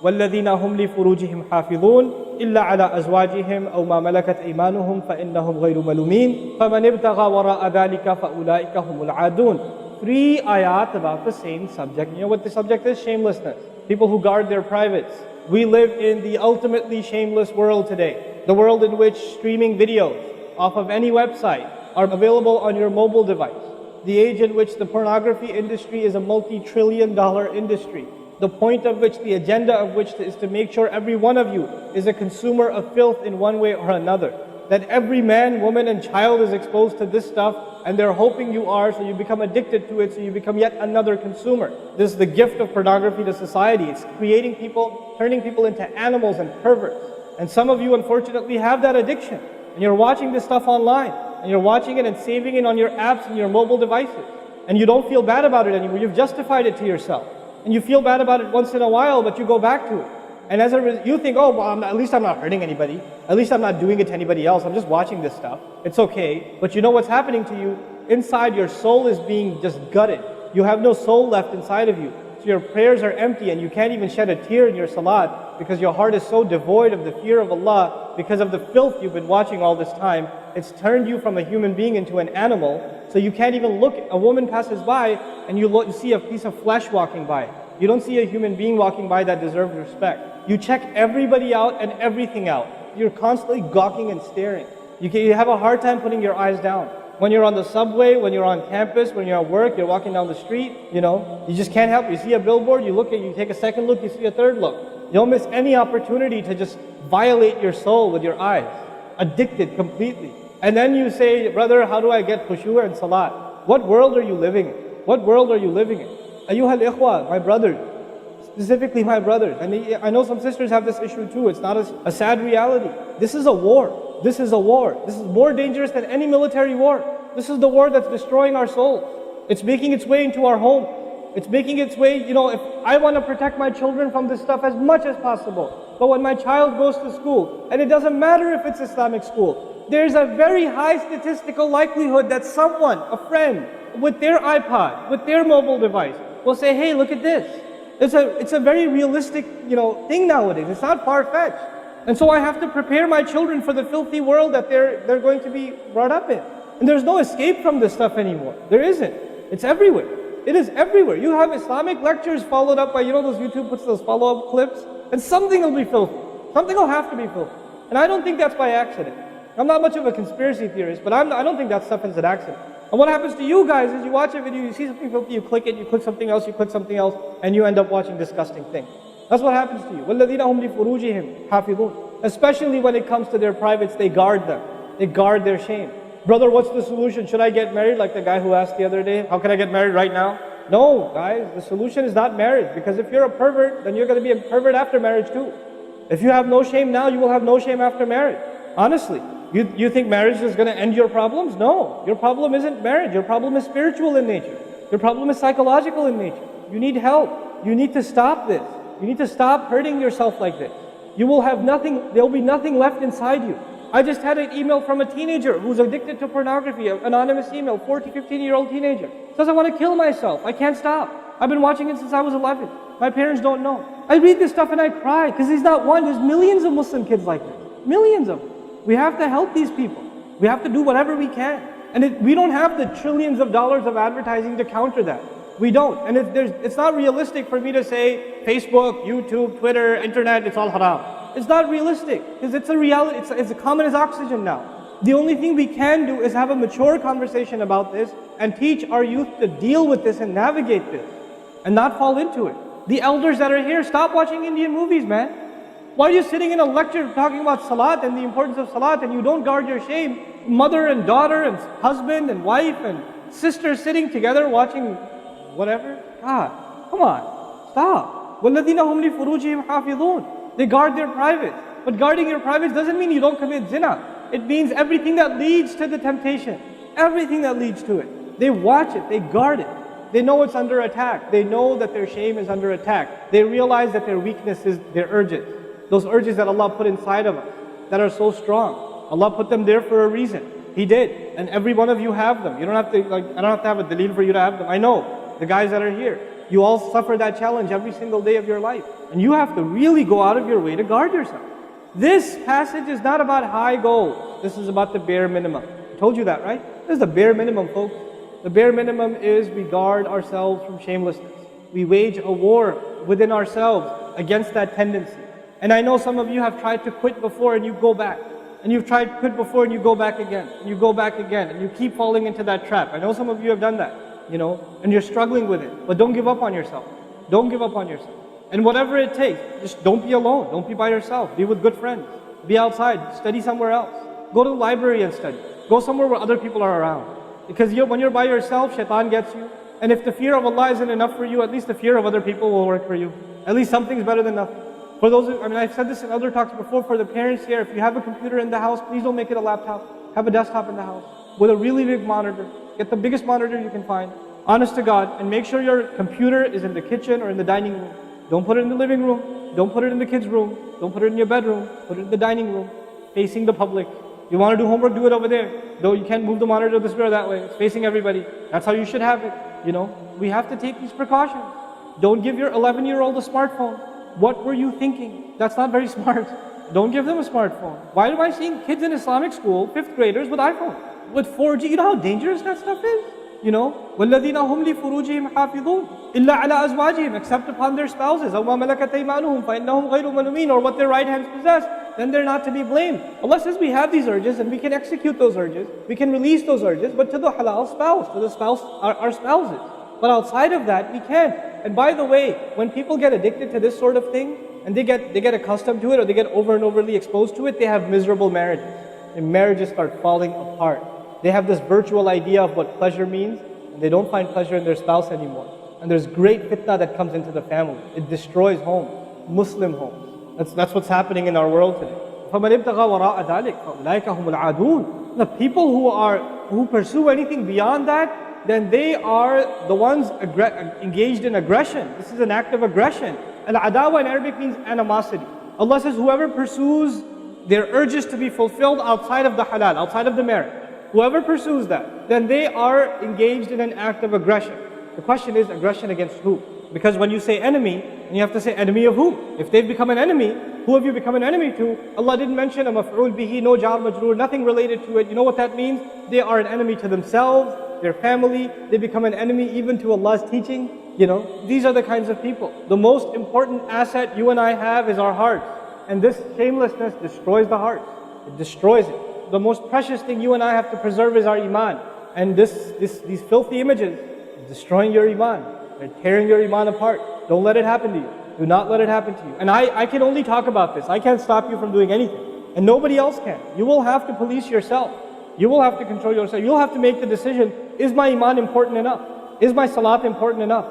وَالَّذِينَ هُمْ لِفُرُوجِهِمْ حَافِظُونَ إِلَّا عَلَى أَزْوَاجِهِمْ أَوْ مَا مَلَكَتْ أَيْمَانُهُمْ فَإِنَّهُمْ غَيْرُ مَلُومِينَ فَمَنِ ابْتَغَى وَرَاءَ ذَلِكَ فَأُولَٰئِكَ هُمُ الْعَادُونَ. 3 ayat about the same subject. You know what the subject is? Shamelessness. People who guard their privates. We live in the ultimately shameless world today. The world in which streaming videos off of any website are available on your mobile device. The age in which the pornography industry is a multi-trillion-dollar industry. The point of which, the agenda of which is to make sure every one of you is a consumer of filth in one way or another. That every man, woman and child is exposed to this stuff, and they're hoping you are, so you become addicted to it, so you become yet another consumer. This is the gift of pornography to society. It's creating people, turning people into animals and perverts. And some of you unfortunately have that addiction. And you're watching this stuff online, and you're watching it and saving it on your apps and your mobile devices. And you don't feel bad about it anymore. You've justified it to yourself. And you feel bad about it once in a while, but you go back to it. And as you think, oh, well, at least I'm not hurting anybody. At least I'm not doing it to anybody else. I'm just watching this stuff. It's okay. But you know what's happening to you? Inside, your soul is being just gutted. You have no soul left inside of you. So your prayers are empty, and you can't even shed a tear in your salat because your heart is so devoid of the fear of Allah because of the filth you've been watching all this time. It's turned you from a human being into an animal. So you can't even look. A woman passes by and you see a piece of flesh walking by. You don't see a human being walking by that deserves respect. You check everybody out and everything out. You're constantly gawking and staring. You have a hard time putting your eyes down. When you're on the subway, when you're on campus, when you're at work, you're walking down the street, you just can't help it. You see a billboard, you take a second look, you see a third look. You don't miss any opportunity to just violate your soul with your eyes. Addicted completely. And then you say, brother, how do I get khushu' and salat? What world are you living in? What world are you living in? Ayyuhal ikhwa, my brothers, specifically my brothers. And I know some sisters have this issue too. It's not a sad reality. This is a war. This is a war. This is more dangerous than any military war. This is the war that's destroying our souls. It's making its way into our home. It's making its way, if I want to protect my children from this stuff as much as possible. But when my child goes to school, and it doesn't matter if it's Islamic school, there's a very high statistical likelihood that someone, a friend, with their iPod, with their mobile device, will say, hey, look at this. It's a very realistic, thing nowadays. It's not far-fetched. And so I have to prepare my children for the filthy world that they're going to be brought up in. And there's no escape from this stuff anymore. There isn't. It's everywhere. It is everywhere. You have Islamic lectures followed up by, those YouTube puts those follow-up clips, and something will be filthy. Something will have to be filthy. And I don't think that's by accident. I'm not much of a conspiracy theorist, but I don't think that stuff is an accident. And what happens to you guys is you watch a video, you see something filthy, you click it, you click something else, and you end up watching disgusting things. That's what happens to you. وَالَّذِينَ هُمْ لِفُرُوجِهِمْ حَافِظُونَ. Especially when it comes to their privates, they guard them. They guard their shame. Brother, what's the solution? Should I get married? Like the guy who asked the other day, how can I get married right now? No, guys, the solution is not marriage. Because if you're a pervert, then you're going to be a pervert after marriage too. If you have no shame now, you will have no shame after marriage. Honestly. You think marriage is going to end your problems? No. Your problem isn't marriage. Your problem is spiritual in nature. Your problem is psychological in nature. You need help. You need to stop this. You need to stop hurting yourself like this. You will have nothing, there will be nothing left inside you. I just had an email from a teenager who's addicted to pornography, an anonymous email, 14, 15-year-old teenager. Says, I want to kill myself. I can't stop. I've been watching it since I was 11. My parents don't know. I read this stuff and I cry because he's not one. There's millions of Muslim kids like this. Millions of them. We have to help these people. We have to do whatever we can. And we don't have the trillions of dollars of advertising to counter that. We don't. And it's not realistic for me to say Facebook, YouTube, Twitter, internet, it's all haram. It's not realistic because it's a reality. It's as common as oxygen now. The only thing we can do is have a mature conversation about this and teach our youth to deal with this and navigate this and not fall into it. The elders that are here, stop watching Indian movies, man. Why are you sitting in a lecture talking about salat and the importance of salat and you don't guard your shame? Mother and daughter and husband and wife and sister sitting together watching whatever? God, come on, stop. وَالَّذِينَ هُمْ لِفُرُوجِهِمْ حَافِظُونَ. They guard their privates. But guarding your privates doesn't mean you don't commit zina. It means everything that leads to the temptation. Everything that leads to it. They watch it, they guard it. They know it's under attack. They know that their shame is under attack. They realize that their weakness is their urges. Those urges that Allah put inside of us, that are so strong. Allah put them there for a reason. He did. And every one of you have them. You don't have to, I don't have to have a dalil for you to have them. I know, the guys that are here. You all suffer that challenge every single day of your life. And you have to really go out of your way to guard yourself. This passage is not about high goals. This is about the bare minimum. I told you that, right? This is the bare minimum, folks. The bare minimum is we guard ourselves from shamelessness. We wage a war within ourselves against that tendency. And I know some of you have tried to quit before and you go back. And you've tried to quit before and you go back again. And you go back again. And you keep falling into that trap. I know some of you have done that, and you're struggling with it. But don't give up on yourself. Don't give up on yourself. And whatever it takes, just don't be alone. Don't be by yourself. Be with good friends. Be outside. Study somewhere else. Go to the library and study. Go somewhere where other people are around. Because when you're by yourself, shaitan gets you. And if the fear of Allah isn't enough for you, at least the fear of other people will work for you. At least something's better than nothing. For those, I've said this in other talks before, for the parents here, if you have a computer in the house, please don't make it a laptop. Have a desktop in the house with a really big monitor. Get the biggest monitor you can find. Honest to God. And make sure your computer is in the kitchen or in the dining room. Don't put it in the living room. Don't put it in the kids' room. Don't put it in your bedroom. Put it in the dining room, facing the public. You want to do homework, do it over there. Though you can't move the monitor this way or that way. It's facing everybody. That's how you should have it. We have to take these precautions. Don't give your 11-year-old a smartphone. What were you thinking? That's not very smart. Don't give them a smartphone. Why am I seeing kids in Islamic school, 5th graders, with iPhone? With 4G, you know how dangerous that stuff is? وَالَّذِينَ هُمْ لِفُرُوجِهِمْ حَافِظُونَ إِلَّا عَلَىٰ أَزْوَاجِهِمْ except upon their spouses. أَوْ مَا مَلَكَتْ أَيْمَانُهُمْ فَإِنَّهُمْ غَيْرُ مَلُومِينَ or what their right hands possess, then they're not to be blamed. Allah says we have these urges and we can execute those urges. We can release those urges, but to the halal spouse, to the spouse, our spouses. But outside of that, we can't. And by the way, when people get addicted to this sort of thing, and they get accustomed to it, or they get over and overly exposed to it, they have miserable marriages. And marriages start falling apart. They have this virtual idea of what pleasure means, and they don't find pleasure in their spouse anymore. And there's great fitna that comes into the family. It destroys homes, Muslim homes. That's what's happening in our world today. فَمَنِ ابْتَغَى وَرَاءَ ذَلِكَ فَأُولَٰئِكَ هُمُ الْعَادُونَ. The people who pursue anything beyond that, then they are the ones engaged in aggression. This is an act of aggression. Al-adawa in Arabic means animosity. Allah says whoever pursues their urges to be fulfilled outside of the halal, outside of the marriage, whoever pursues that, then they are engaged in an act of aggression. The question is, aggression against who? Because when you say enemy, then you have to say enemy of who? If they've become an enemy, who have you become an enemy to? Allah didn't mention a maf'ul bihi, no jar majroor, nothing related to it. You know what that means? They are an enemy to themselves, their family. They become an enemy even to Allah's teaching. These are the kinds of people. The most important asset you and I have is our hearts. And this shamelessness destroys the heart. It destroys it. The most precious thing you and I have to preserve is our iman. And these filthy images are destroying your iman. They're tearing your iman apart. Don't let it happen to you. Do not let it happen to you. And I can only talk about this. I can't stop you from doing anything. And nobody else can. You will have to police yourself. You will have to control yourself. You'll have to make the decision, is my iman important enough? Is my salat important enough?